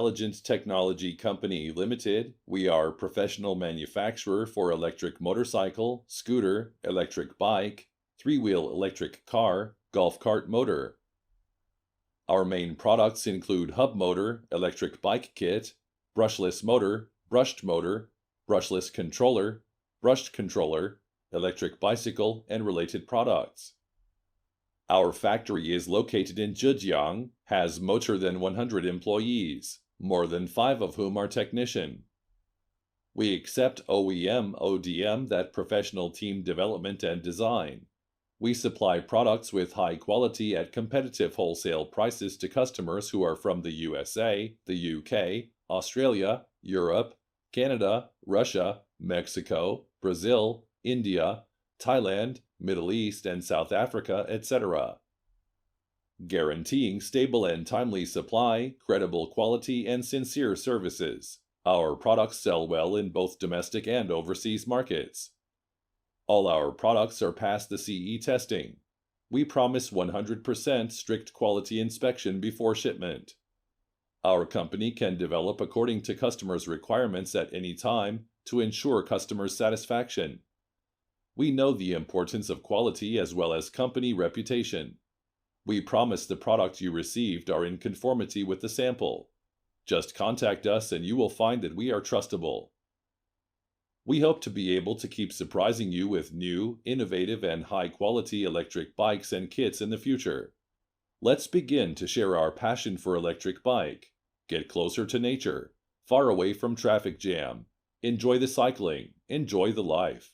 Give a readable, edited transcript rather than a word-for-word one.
Intelligent Technology Company Limited. We are professional manufacturer for electric motorcycle, scooter, electric bike, three-wheel electric car, golf cart motor. Our main products include hub motor, electric bike kit, brushless motor, brushless controller, brushed controller, electric bicycle, and related products. Our factory is located in Zhejiang, has more than 100 employees, more than 5 of whom are technician. We accept OEM, ODM, that professional team development and design. We supply products with high quality at competitive wholesale prices to customers who are from the USA, the UK, Australia, Europe, Canada, Russia, Mexico, Brazil, India, Thailand, Middle East, and South Africa, etc. Guaranteeing stable and timely supply, credible quality, and sincere services. Our products sell well in both domestic and overseas markets. All our products are past the CE testing. We promise 100% strict quality inspection before shipment. Our company can develop according to customers' requirements at any time to ensure customers' satisfaction. We know the importance of quality as well as company reputation. We promise the product you received are in conformity with the sample. Just contact us and you will find that we are trustable. We hope to be able to keep surprising you with new, innovative, and high-quality electric bikes and kits in the future. Let's begin to share our passion for electric bike. Get closer to nature, far away from traffic jam. Enjoy the cycling, enjoy the life.